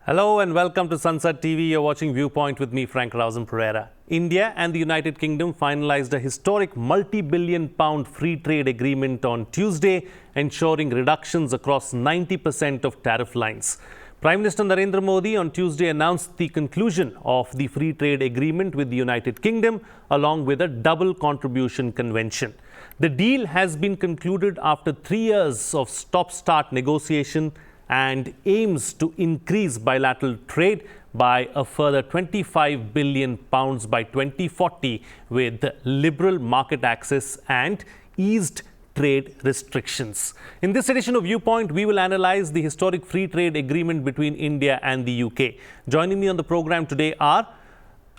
Hello and welcome to Sansad TV. You're watching Viewpoint with me, Frank Rausan Pereira. India and the United Kingdom finalised a historic multi-billion-pound free trade agreement on Tuesday, ensuring reductions across 90% of tariff lines. Prime Minister Narendra Modi on Tuesday announced the conclusion of the free trade agreement with the United Kingdom along with a Double Contribution Convention. The deal has been concluded after 3 years of stop-start negotiation and aims to increase bilateral trade by a further £25 billion by 2040 with liberal market access and eased trade restrictions. In this edition of Viewpoint, we will analyze the historic free trade agreement between India and the UK. Joining me on the program today are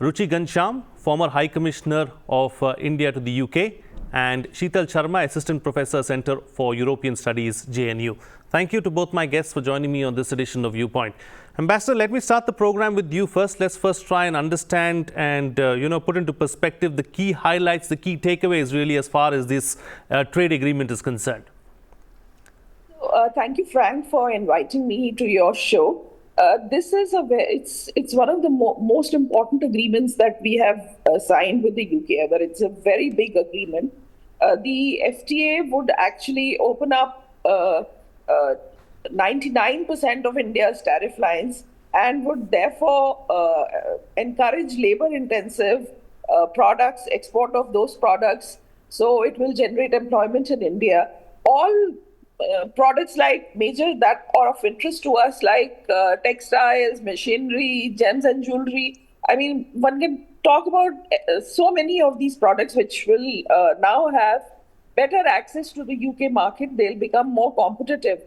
Ruchi Ghanshyam, former High Commissioner of India to the UK, and Sheetal Sharma, Assistant Professor, Centre for European Studies, JNU. Thank you to both my guests for joining me on this edition of Viewpoint. Ambassador, let me start the program with you first. Let's first try and understand and put into perspective the key highlights, the key takeaways really as far as this trade agreement is concerned. Thank you, Frank, for inviting me to your show. This is it's one of the most important agreements that we have signed with the UK ever. It's a very big agreement. The FTA would actually open up 99% of India's tariff lines and would therefore encourage labor-intensive products, export of those products. So it will generate employment in India. All products like major that are of interest to us, like textiles, machinery, gems and jewelry. I mean, one can talk about so many of these products which will now have better access to the UK market. They'll become more competitive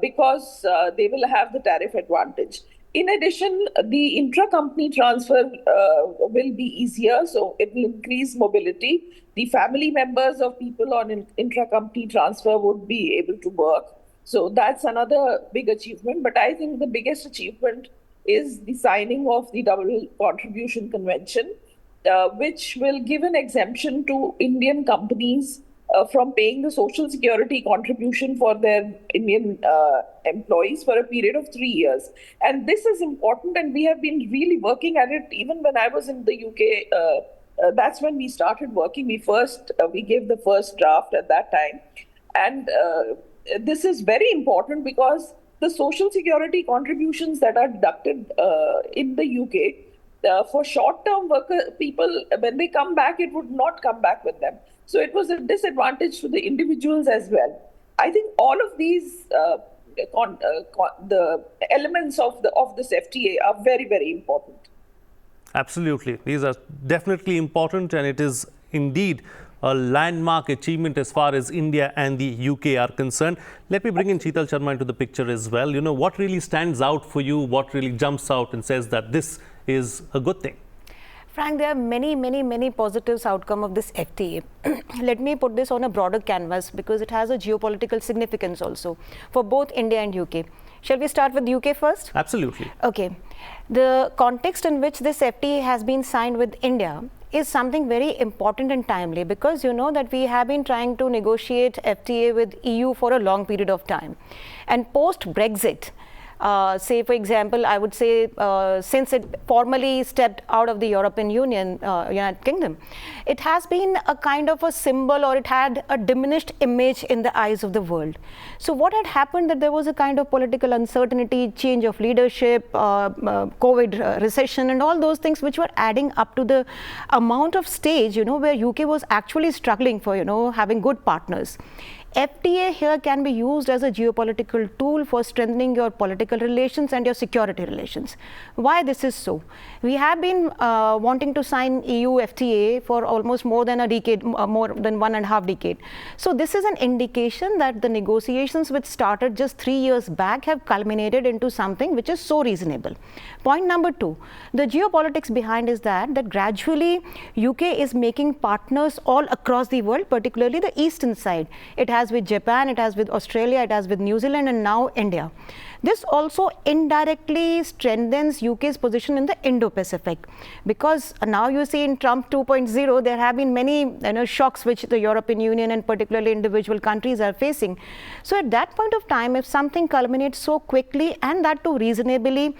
because they will have the tariff advantage. In addition, the intra-company transfer will be easier, so it will increase mobility. The family members of people on intra-company transfer would be able to work. So that's another big achievement. But I think the biggest achievement is the signing of the Double Contribution Convention, which will give an exemption to Indian companies from paying the social security contribution for their Indian employees for a period of 3 years. And this is important, and we have been really working at it. Even when I was in the UK, that's when we started working. We gave the first draft at that time. And this is very important because the social security contributions that are deducted in the UK, for short-term worker people, when they come back, it would not come back with them. So it was a disadvantage to the individuals as well. I think all of these the elements of this FTA are very, very important. Absolutely. These are definitely important, and it is indeed a landmark achievement as far as India and the UK are concerned. Let me bring in Sheetal Sharma into the picture as well. You know, what really stands out for you? What really jumps out and says that this is a good thing? Frank, there are many positives outcome of this FTA. Let me put this on a broader canvas because it has a geopolitical significance also for both India and UK. Shall we start with UK first? Absolutely. Okay. The context in which this FTA has been signed with India is something very important and timely because you know that we have been trying to negotiate FTA with EU for a long period of time. And post-Brexit, say for example, I would say since it formally stepped out of the European Union, United Kingdom, it has been a kind of a symbol, or it had a diminished image in the eyes of the world. So what had happened that there was a kind of political uncertainty, change of leadership, COVID recession and all those things which were adding up to the amount of stage, you know, where UK was actually struggling for, you know, having good partners. FTA here can be used as a geopolitical tool for strengthening your political relations and your security relations. Why this is so? We have been wanting to sign EU FTA for almost more than a decade, more than 1.5 decades. So this is an indication that the negotiations which started just 3 years back have culminated into something which is so reasonable. Point number 2, the geopolitics behind is that gradually UK is making partners all across the world, particularly the eastern side. It has with Japan, it has with Australia, it has with New Zealand, and now India. This also indirectly strengthens UK's position in the Indo-Pacific, because now you see in Trump 2.0 there have been many shocks which the European Union and particularly individual countries are facing. So at that point of time, if something culminates so quickly and that too reasonably,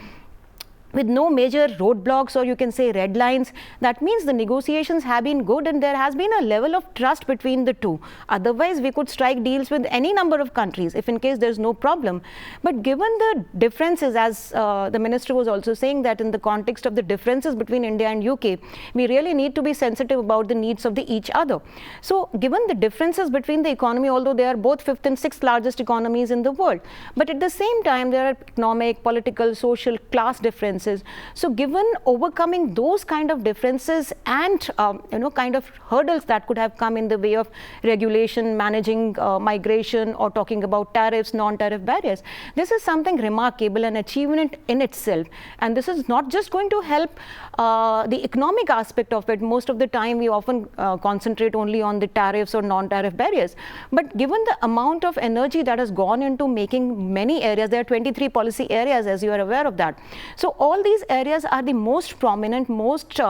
with no major roadblocks, or you can say red lines. That means the negotiations have been good and there has been a level of trust between the two. Otherwise, we could strike deals with any number of countries if in case there's no problem. But given the differences, as the minister was also saying, that in the context of the differences between India and UK, we really need to be sensitive about the needs of each other. So given the differences between the economy, although they are both 5th and 6th largest economies in the world, but at the same time there are economic, political, social, class differences. So given overcoming those kind of differences and kind of hurdles that could have come in the way of regulation, managing migration, or talking about tariffs, non-tariff barriers, this is something remarkable, an achievement in itself. And this is not just going to help the economic aspect of it. Most of the time we often concentrate only on the tariffs or non-tariff barriers. But given the amount of energy that has gone into making many areas, there are 23 policy areas, as you are aware of that. So all these areas are the most prominent, most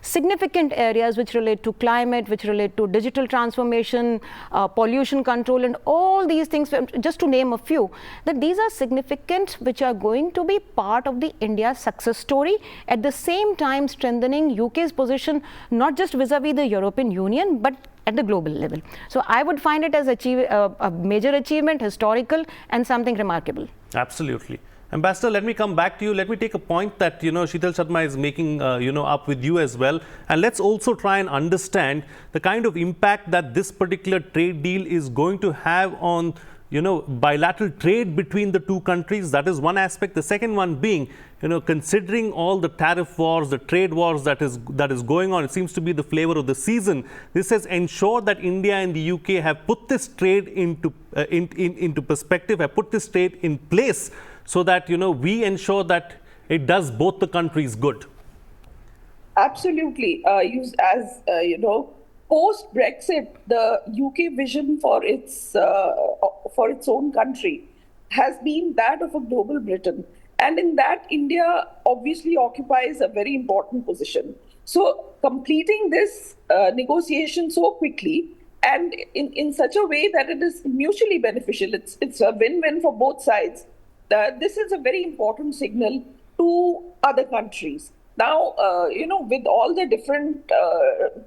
significant areas which relate to climate, which relate to digital transformation, pollution control, and all these things, just to name a few, that these are significant, which are going to be part of the India's success story, at the same time strengthening UK's position, not just vis-a-vis the European Union, but at the global level. So I would find it as a major achievement, historical, and something remarkable. Absolutely. Ambassador, let me come back to you. Let me take a point that, Sheetal Sharma is making, up with you as well. And let's also try and understand the kind of impact that this particular trade deal is going to have on, bilateral trade between the two countries. That is one aspect. The second one being, considering all the tariff wars, the trade wars that is going on, it seems to be the flavor of the season. This has ensured that India and the UK have put this trade into perspective, have put this trade in place, so that, we ensure that it does both the countries good. Absolutely. Post-Brexit, the UK vision for its own country has been that of a global Britain. And in that, India obviously occupies a very important position. So completing this negotiation so quickly and in such a way that it is mutually beneficial, it's a win-win for both sides. This is a very important signal to other countries. Now, with all the different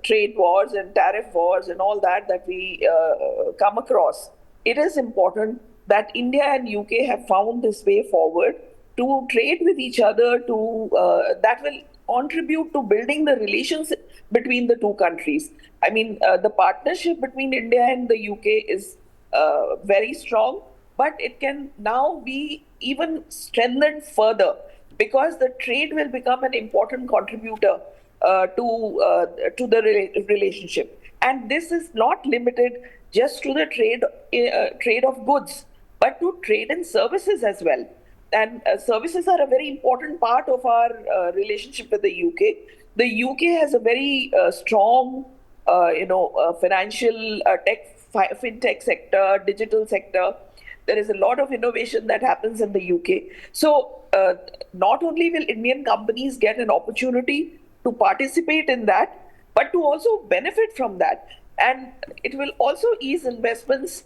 trade wars and tariff wars and all that we come across, it is important that India and UK have found this way forward to trade with each other, that will contribute to building the relations between the two countries. I mean, the partnership between India and the UK is very strong, but it can now be even strengthened further, because the trade will become an important contributor to the relationship. And this is not limited just to the trade of goods, but to trade in services as well. And services are a very important part of our relationship with the UK. The UK has a very strong, financial fintech sector, digital sector. There is a lot of innovation that happens in the UK. So not only will Indian companies get an opportunity to participate in that, but to also benefit from that. And it will also ease investments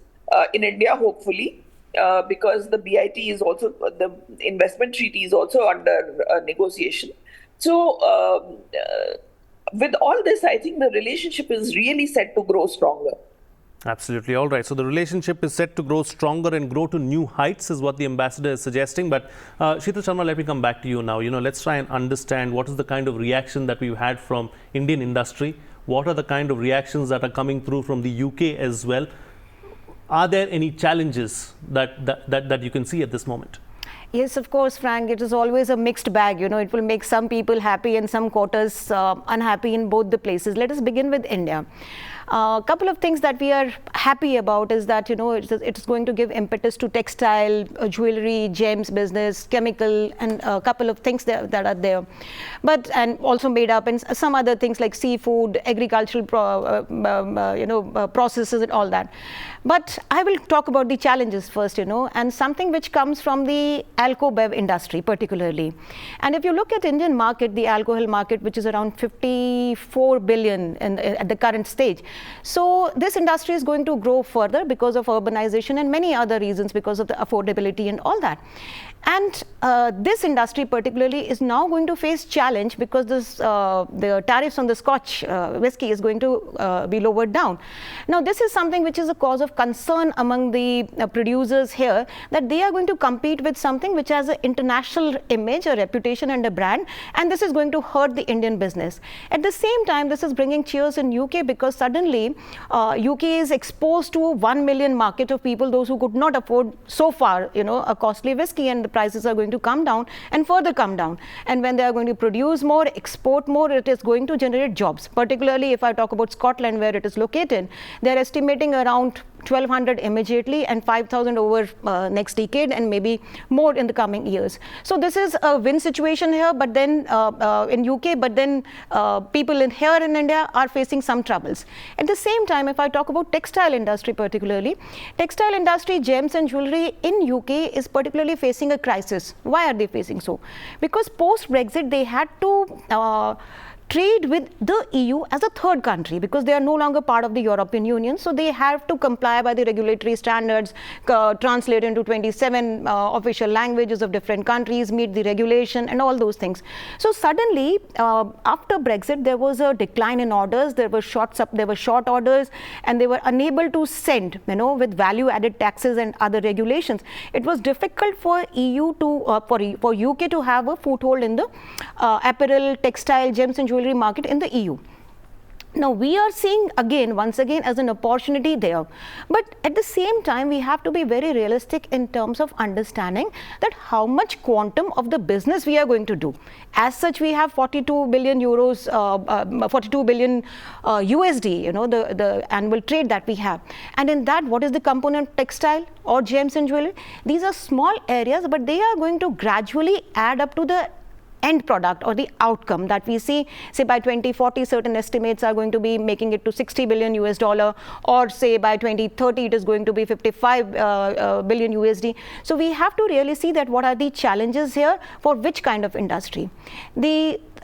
in India, hopefully, because the BIT is also, the investment treaty is also under negotiation. So with all this, I think the relationship is really set to grow stronger. Absolutely. All right. So the relationship is set to grow stronger and grow to new heights is what the ambassador is suggesting. But Sheetal Sharma, let me come back to you now. Let's try and understand what is the kind of reaction that we've had from Indian industry. What are the kind of reactions that are coming through from the UK as well? Are there any challenges that you can see at this moment? Yes, of course, Frank. It is always a mixed bag. It will make some people happy and some quarters unhappy in both the places. Let us begin with India. A couple of things that we are happy about is that, it's going to give impetus to textile, jewelry, gems business, chemical, and a couple of things that are there. But, and also made up in some other things like seafood, agricultural processes and all that. But I will talk about the challenges first, and something which comes from the alcohol industry particularly. And if you look at Indian market, the alcohol market, which is around 54 billion at the current stage. So this industry is going to grow further because of urbanization and many other reasons, because of the affordability and all that. And this industry particularly is now going to face challenge because the tariffs on the Scotch whiskey is going to be lowered down. Now, this is something which is a cause of concern among the producers here, that they are going to compete with something which has an international image, a reputation and a brand, and this is going to hurt the Indian business. At the same time, this is bringing cheers in UK because suddenly UK is exposed to a 1 million market of people, those who could not afford so far, a costly whiskey, and the prices are going to come down and further come down. And when they are going to produce more, export more, it is going to generate jobs. Particularly if I talk about Scotland, where it is located, they are estimating around 1,200 immediately and 5,000 over next decade, and maybe more in the coming years. So this is a win situation here, but then in UK, but then people here in India are facing some troubles. At the same time, if I talk about textile industry particularly, textile industry, gems and jewelry in UK is particularly facing a crisis. Why are they facing so? Because post-Brexit, they had to trade with the EU as a third country because they are no longer part of the European Union. So they have to comply by the regulatory standards, translate into 27 official languages of different countries, meet the regulation and all those things. So suddenly, after Brexit, there was a decline in orders. There were short orders, and they were unable to send, with value-added taxes and other regulations. It was difficult for EU to for UK to have a foothold in the apparel, textile, gems and jewelry market in the EU. Now, we are seeing once again as an opportunity there, but at the same time we have to be very realistic in terms of understanding that how much quantum of the business we are going to do. As such, we have 42 billion euros, 42 billion USD, the annual trade that we have. And in that, what is the component? Textile or gems and jewelry? These are small areas, but they are going to gradually add up to the end product or the outcome that we see. Say by 2040, certain estimates are going to be making it to 60 billion US dollar, or say by 2030 it is going to be 55 billion USD. So we have to really see that what are the challenges here for which kind of industry.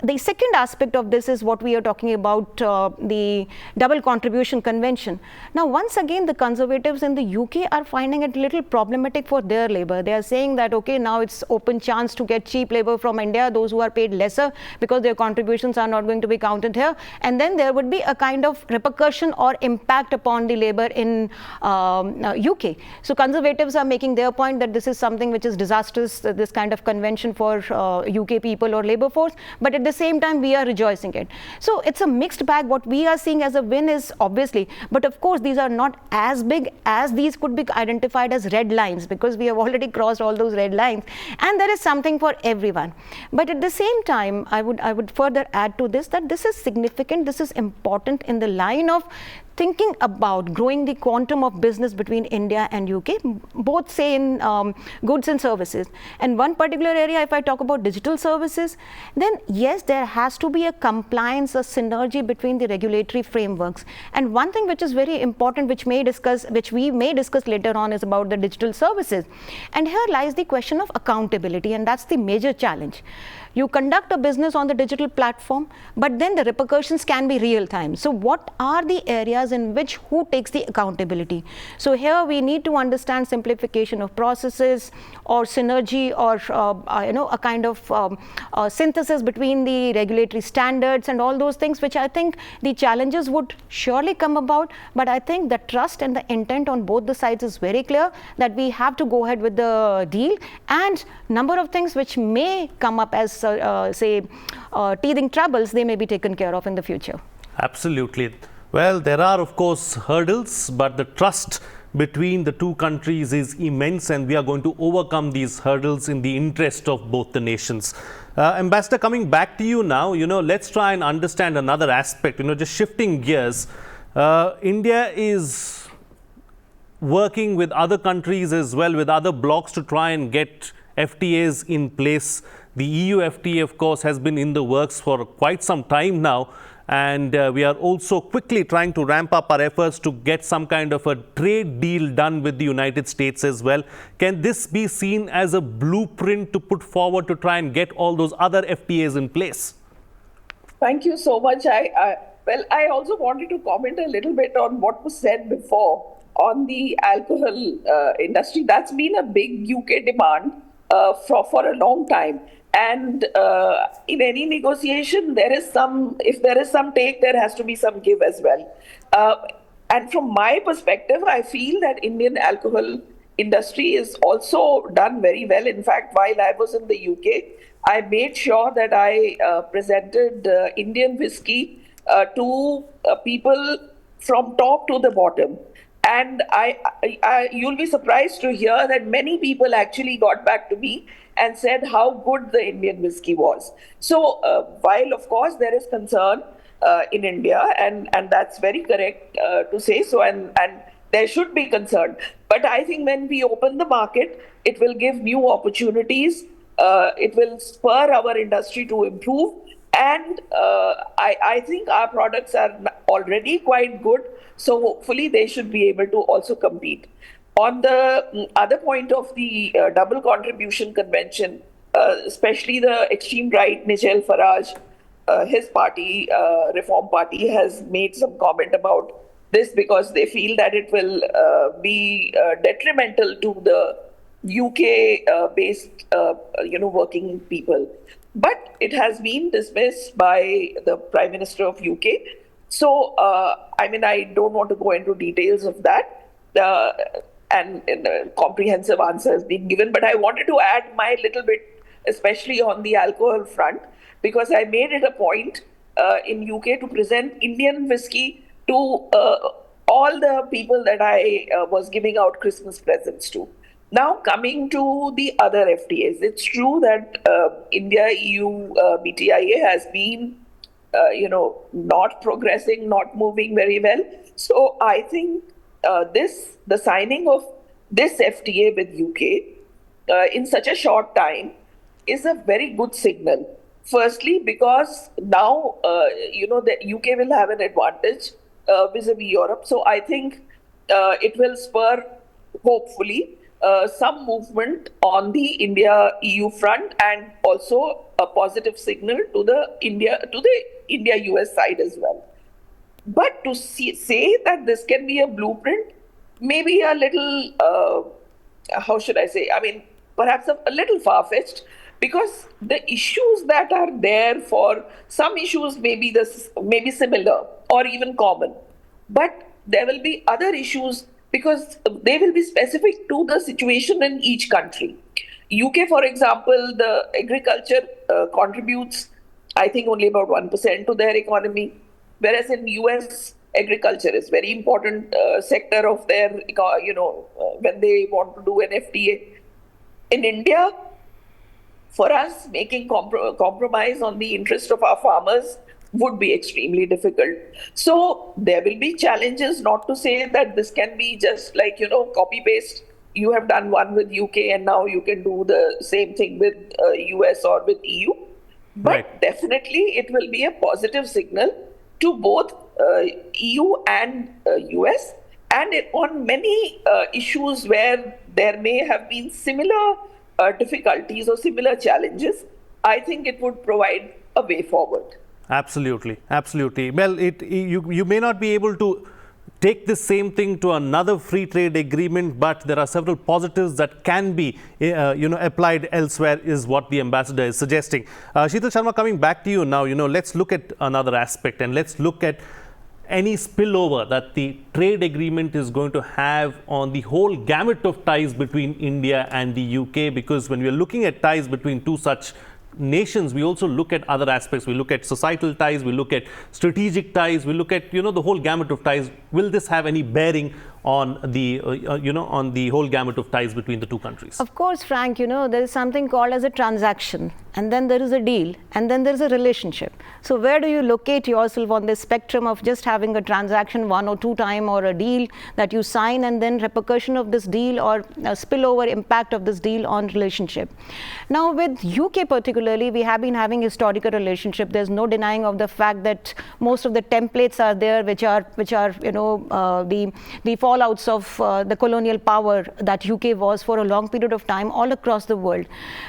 The second aspect of this is what we are talking about, the Double Contribution Convention. Now, once again, the conservatives in the UK are finding it a little problematic for their labor. They are saying that, okay, now it's open chance to get cheap labor from India, those who are paid lesser, because their contributions are not going to be counted here. And then there would be a kind of repercussion or impact upon the labor in UK. So conservatives are making their point that this is something which is disastrous, this kind of convention for UK people or labor force. But at the same time, we are rejoicing it. So it's a mixed bag. What we are seeing as a win is obviously, but of course these are not as big as these could be identified as red lines, because we have already crossed all those red lines, and there is something for everyone. But at the same time, I would further add to this that this is significant, this is important in the line of thinking about growing the quantum of business between India and UK, both say in goods and services. And one particular area, if I talk about digital services, then yes, there has to be a compliance, a synergy between the regulatory frameworks. And one thing which is very important, which we may discuss later on, is about the digital services. And here lies the question of accountability, and that's the major challenge. You conduct a business on the digital platform, but then the repercussions can be real time. So what are the areas in which who takes the accountability? So here we need to understand simplification of processes or synergy or a kind of synthesis between the regulatory standards and all those things, which I think the challenges would surely come about. But I think the trust and the intent on both the sides is very clear that we have to go ahead with the deal, and number of things which may come up as teething troubles, they may be taken care of in the future. Absolutely. Well, there are of course hurdles, but the trust between the two countries is immense, and we are going to overcome these hurdles in the interest of both the nations. Ambassador, coming back to you now, let's try and understand another aspect, just shifting gears. India is working with other countries as well, with other blocs, to try and get FTAs in place. The EU FTA, of course, has been in the works for quite some time now, and we are also quickly trying to ramp up our efforts to get some kind of a trade deal done with the United States as well. Can this be seen as a blueprint to put forward to try and get all those other FTAs in place? Thank you so much. I also wanted to comment a little bit on what was said before on the alcohol industry. That's been a big UK demand for a long time. And in any negotiation, if there is some take, there has to be some give as well. And from my perspective, I feel that Indian alcohol industry is also done very well. In fact, while I was in the UK, I made sure that I presented Indian whiskey to people from top to the bottom. And you'll be surprised to hear that many people actually got back to me and said how good the Indian whiskey was. So while, of course, there is concern in India, and that's very correct to say so, and there should be concern. But I think when we open the market, it will give new opportunities. It will spur our industry to improve. And I think our products are already quite good. So hopefully they should be able to also compete. On the other point of the Double Contribution Convention, especially the extreme right, Nigel Farage, his party, Reform Party, has made some comment about this because they feel that it will be detrimental to the UK-based, working people. But it has been dismissed by the Prime Minister of UK. So, I don't want to go into details of that. And a comprehensive answer has been given. But I wanted to add my little bit, especially on the alcohol front, because I made it a point in UK to present Indian whiskey to all the people that I was giving out Christmas presents to. Now, coming to the other FTAs, it's true that India-EU BTIA has been, not progressing, not moving very well. So I think the signing of this FTA with UK in such a short time is a very good signal. Firstly, because now, the UK will have an advantage vis-a-vis Europe. So I think it will spur, hopefully, some movement on the India-EU front, and also a positive signal to the India-US side as well. But to say that this can be a blueprint, maybe a little, perhaps a little far-fetched, because the issues that are there, for some issues may be similar or even common. But there will be other issues because they will be specific to the situation in each country. UK, for example, the agriculture contributes, I think, only about 1% to their economy, whereas in US, agriculture is very important sector of their, when they want to do an FTA. In India, for us, making compromise on the interest of our farmers would be extremely difficult. So there will be challenges, not to say that this can be just like, copy-paste. You have done one with UK and now you can do the same thing with US or with EU. But Right. Definitely it will be a positive signal to both EU and US. And on many issues where there may have been similar difficulties or similar challenges, I think it would provide a way forward. Absolutely, absolutely. Well, you may not be able to take the same thing to another free trade agreement, but there are several positives that can be, applied elsewhere, is what the ambassador is suggesting. Sheetal Sharma, coming back to you now, let's look at another aspect, and let's look at any spillover that the trade agreement is going to have on the whole gamut of ties between India and the UK, because when we are looking at ties between two such nations, we also look at other aspects. We look at societal ties, we look at strategic ties, we look at the whole gamut of ties. Will this have any bearing on the on the whole gamut of ties between the two countries? Of course, Frank, there is something called as a transaction, and then there is a deal, and then there is a relationship. So where do you locate yourself on this spectrum of just having a transaction one or two time, or a deal that you sign and then repercussion of this deal or a spillover impact of this deal on relationship? Now with UK particularly, we have been having historical relationship. There's no denying of the fact that most of the templates are there, which are the fallouts of the colonial power that UK was for a long period of time all across the world.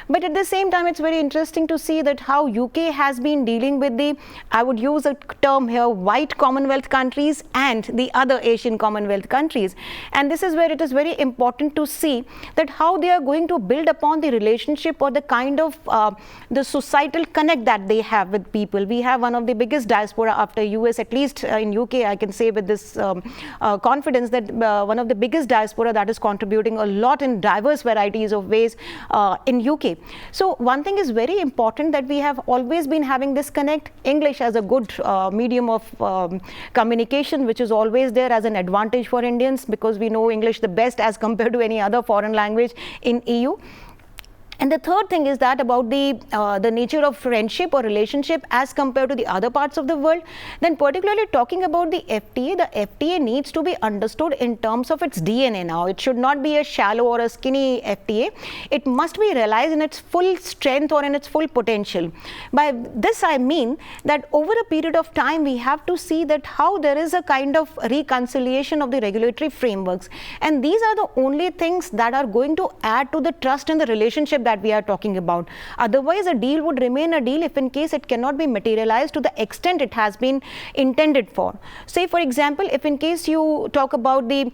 But at the same time, it's very interesting interesting to see that how UK has been dealing with the, I would use a term here, white Commonwealth countries and the other Asian Commonwealth countries. And this is where it is very important to see that how they are going to build upon the relationship or the kind of the societal connect that they have with people. We have one of the biggest diaspora after US, at least in UK, I can say with this confidence that one of the biggest diaspora that is contributing a lot in diverse varieties of ways in UK. So one thing is very important, that we have always been having this connect. English as a good medium of communication, which is always there as an advantage for Indians, because we know English the best as compared to any other foreign language in EU. And the third thing is that about the nature of friendship or relationship as compared to the other parts of the world. Then particularly talking about the FTA needs to be understood in terms of its DNA now. It should not be a shallow or a skinny FTA. It must be realized in its full strength or in its full potential. By this I mean that over a period of time we have to see that how there is a kind of reconciliation of the regulatory frameworks. And these are the only things that are going to add to the trust in the relationship that we are talking about. Otherwise, a deal would remain a deal if in case it cannot be materialized to the extent it has been intended for. Say, for example, if in case you talk about the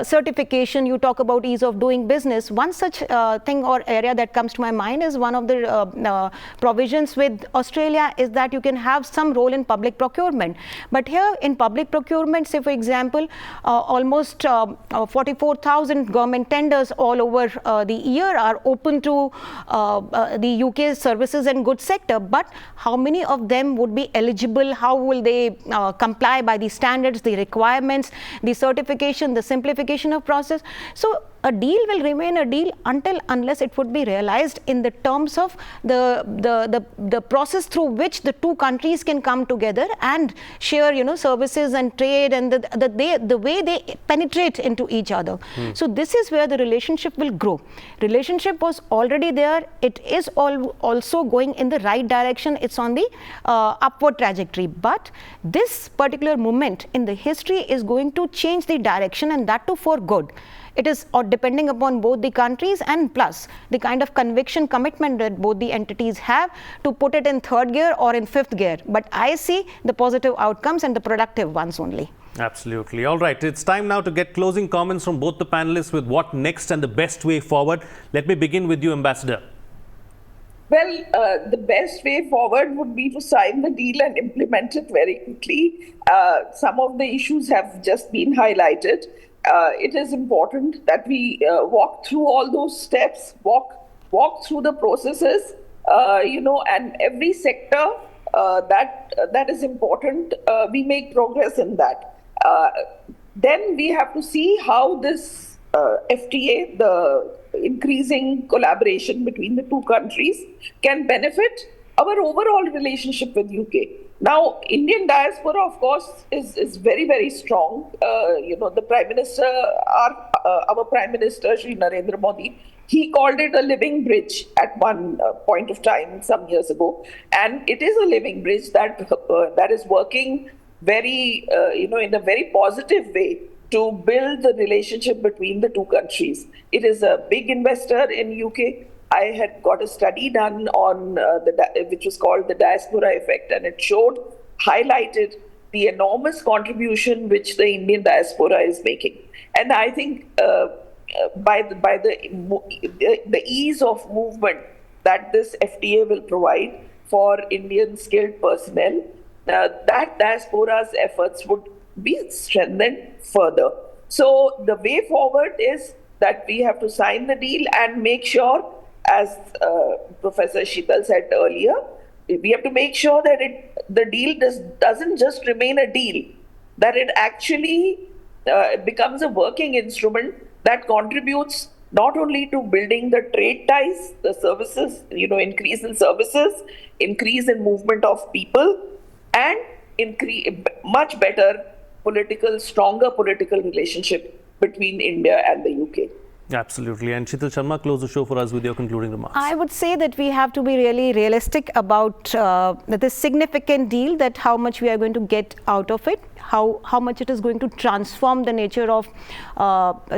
certification, you talk about ease of doing business, one such thing or area that comes to my mind is one of the provisions with Australia is that you can have some role in public procurement. But here in public procurement, say for example, almost 44,000 government tenders all over the year are open to the UK services and goods sector, but how many of them would be eligible? How will they comply by the standards, the requirements, the certification, the simplification of process? So a deal will remain a deal unless it would be realized in the terms of the process through which the two countries can come together and share, services and trade, and the way they penetrate into each other. So this is where the relationship will grow. Relationship was already there. It is also going in the right direction. It's on the upward trajectory. But this particular moment in the history is going to change the direction, and that too for good. It is depending upon both the countries and plus the kind of conviction, commitment that both the entities have to put it in third gear or in fifth gear. But I see the positive outcomes and the productive ones only. Absolutely. All right. It's time now to get closing comments from both the panelists with what next and the best way forward. Let me begin with you, Ambassador. Well, the best way forward would be to sign the deal and implement it very quickly. Some of the issues have just been highlighted. It is important that we walk through all those steps, walk through the processes, and every sector that is important, we make progress in that. Then we have to see how this FTA, the increasing collaboration between the two countries, can benefit our overall relationship with UK. Now, Indian diaspora, of course, is very, very strong. The Prime Minister, our Prime Minister, Shri Narendra Modi, he called it a living bridge at one point of time some years ago. And it is a living bridge that is working very, in a very positive way to build the relationship between the two countries. It is a big investor in UK. I had got a study done on which was called the diaspora effect, and it highlighted the enormous contribution which the Indian diaspora is making. And I think by the ease of movement that this FTA will provide for Indian skilled personnel, that diaspora's efforts would be strengthened further. So the way forward is that we have to sign the deal and make sure, as Professor Sheetal said earlier, we have to make sure that the deal doesn't just remain a deal, that it actually becomes a working instrument that contributes not only to building the trade ties, the services, increase in services, increase in movement of people, and much better stronger political relationship between India and the UK. Absolutely. And Sheetal Sharma, close the show for us with your concluding remarks. I would say that we have to be really realistic about this significant deal, that how much we are going to get out of it. how much it is going to transform the nature of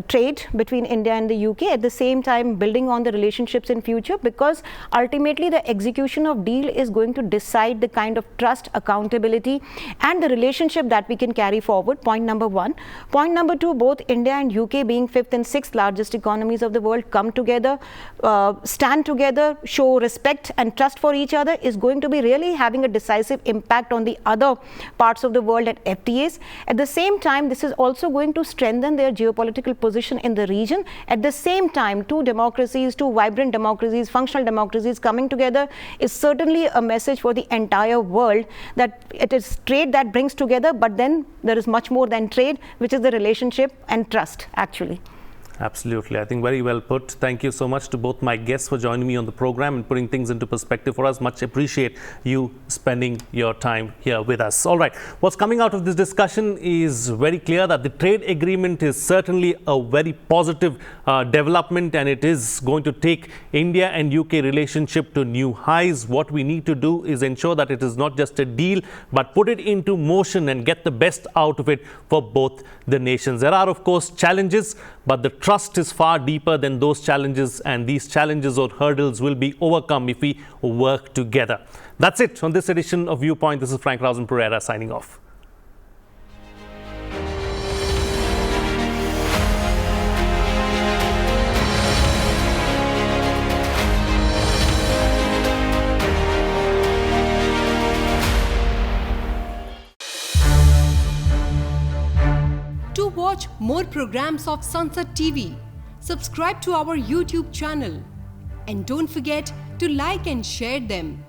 trade between India and the UK, at the same time building on the relationships in future, because ultimately the execution of deal is going to decide the kind of trust, accountability and the relationship that we can carry forward. Point number one. Point number two, both India and UK, being fifth and sixth largest economies of the world, come together, stand together, show respect and trust for each other, is going to be really having a decisive impact on the other parts of the world and FTAs. At the same time, this is also going to strengthen their geopolitical position in the region. At the same time, two democracies, two vibrant democracies, functional democracies coming together is certainly a message for the entire world that it is trade that brings together, but then there is much more than trade, which is the relationship and trust, actually. Absolutely. I think very well put. Thank you so much to both my guests for joining me on the program and putting things into perspective for us. Much appreciate you spending your time here with us. All right. What's coming out of this discussion is very clear that the trade agreement is certainly a very positive development, and it is going to take India and UK relationship to new highs. What we need to do is ensure that it is not just a deal, but put it into motion and get the best out of it for both the nations. There are, of course, challenges, but the trust is far deeper than those challenges, and these challenges or hurdles will be overcome if we work together. That's it on this edition of Viewpoint. This is Rausan Pereira signing off. To watch more programs of Sansad TV, subscribe to our YouTube channel and don't forget to like and share them.